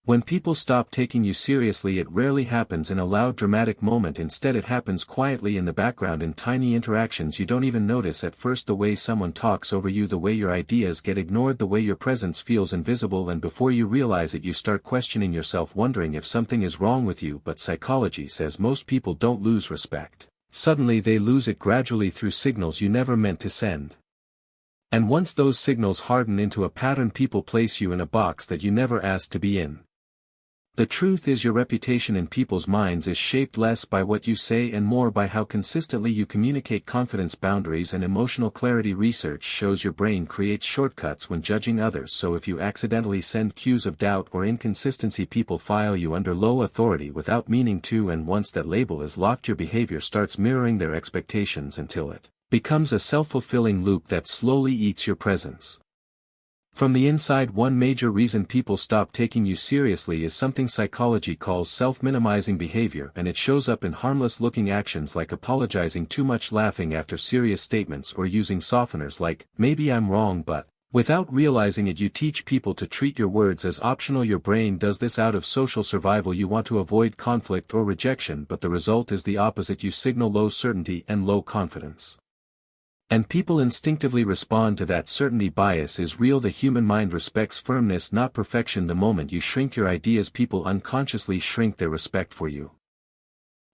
When people stop taking you seriously, it rarely happens in a loud dramatic moment. Instead, it happens quietly in the background, in tiny interactions you don't even notice at first. The way someone talks over you, the way your ideas get ignored, the way your presence feels invisible, and before you realize it you start questioning yourself, wondering if something is wrong with you. But psychology says most people don't lose respect. Suddenly they lose it gradually through signals you never meant to send. And once those signals harden into a pattern, people place you in a box that you never asked to be in. The truth is, your reputation in people's minds is shaped less by what you say and more by how consistently you communicate. Confidence, boundaries, and emotional clarity. Research shows your brain creates shortcuts when judging others, so if you accidentally send cues of doubt or inconsistency, people file you under low authority without meaning to, and once that label is locked, your behavior starts mirroring their expectations until it becomes a self-fulfilling loop that slowly eats your presence from the inside. One major reason people stop taking you seriously is something psychology calls self-minimizing behavior, and it shows up in harmless-looking actions like apologizing too much, laughing after serious statements, or using softeners like, "Maybe I'm wrong but." Without realizing it, you teach people to treat your words as optional. Your brain does this out of social survival. You want to avoid conflict or rejection, but the result is the opposite. You signal low certainty and low confidence. And people instinctively respond to that. Certainty bias is real. The human mind respects firmness, not perfection. The moment you shrink your ideas, people unconsciously shrink their respect for you.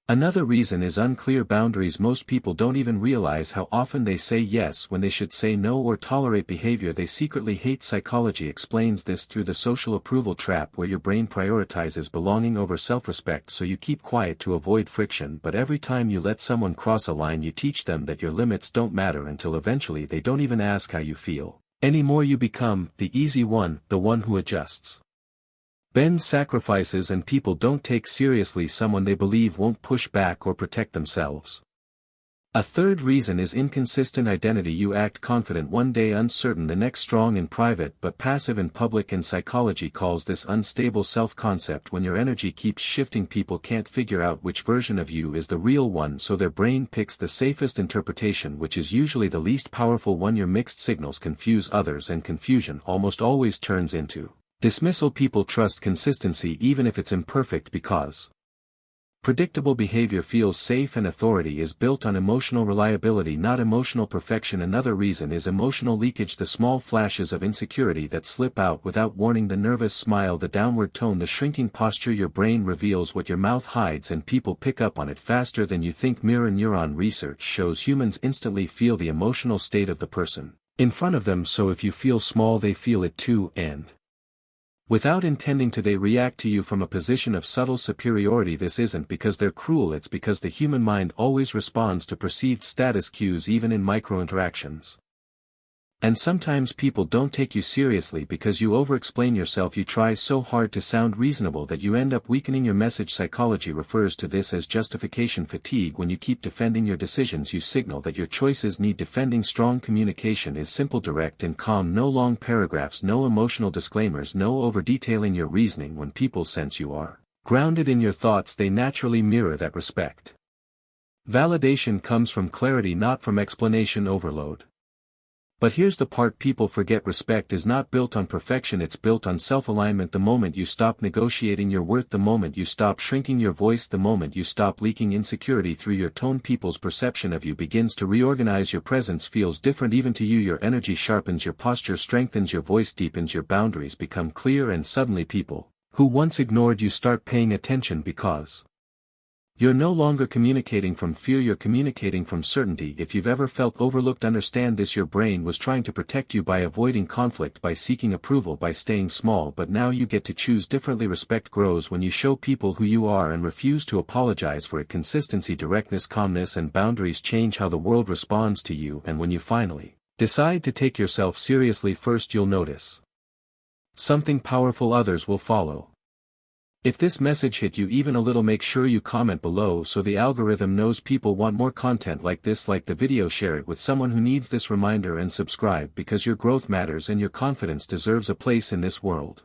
Another reason is unclear boundaries. Most people don't even realize how often they say yes when they should say no, or tolerate behavior they secretly hate. Psychology explains this through the social approval trap, where your brain prioritizes belonging over self-respect, so you keep quiet to avoid friction. But every time you let someone cross a line, you teach them that your limits don't matter, until eventually they don't even ask how you feel anymore. You become the easy one, the one who adjusts, bends, sacrifices, and people don't take seriously someone they believe won't push back or protect themselves. A third reason is inconsistent identity. You act confident one day, uncertain the next, strong in private but passive in public, and psychology calls this unstable self-concept. When your energy keeps shifting, people can't figure out which version of you is the real one, so their brain picks the safest interpretation, which is usually the least powerful one. Your mixed signals confuse others, and confusion almost always turns into dismissal. People trust consistency even if it's imperfect because predictable behavior feels safe, and authority is built on emotional reliability, not emotional perfection. Another reason is emotional leakage. The small flashes of insecurity that slip out without warning, the nervous smile, the downward tone, the shrinking posture. Your brain reveals what your mouth hides, and people pick up on it faster than you think. Mirror neuron research shows humans instantly feel the emotional state of the person in front of them, so if you feel small they feel it too, and without intending to, they react to you from a position of subtle superiority. This isn't because they're cruel, it's because the human mind always responds to perceived status cues, even in micro-interactions. And sometimes people don't take you seriously because you over-explain yourself. You try so hard to sound reasonable that you end up weakening your message. Psychology refers to this as justification fatigue. When you keep defending your decisions, you signal that your choices need defending. Strong communication is simple, direct, and calm. No long paragraphs, no emotional disclaimers, no over-detailing your reasoning. When people sense you are grounded in your thoughts, they naturally mirror that respect. Validation comes from clarity, not from explanation overload. But here's the part people forget: respect is not built on perfection, it's built on self-alignment. The moment you stop negotiating your worth, the moment you stop shrinking your voice, the moment you stop leaking insecurity through your tone, people's perception of you begins to reorganize. Your presence feels different even to you. Your energy sharpens, your posture strengthens, your voice deepens, your boundaries become clear, and suddenly people who once ignored you start paying attention, because you're no longer communicating from fear, you're communicating from certainty. If you've ever felt overlooked, understand this: your brain was trying to protect you by avoiding conflict, by seeking approval, by staying small, but now you get to choose differently. Respect grows when you show people who you are and refuse to apologize for it. Consistency, directness, calmness, and boundaries change how the world responds to you, and when you finally decide to take yourself seriously, first you'll notice something powerful, others will follow. If this message hit you even a little, make sure you comment below so the algorithm knows people want more content like this. Like the video, share it with someone who needs this reminder, and subscribe because your growth matters and your confidence deserves a place in this world.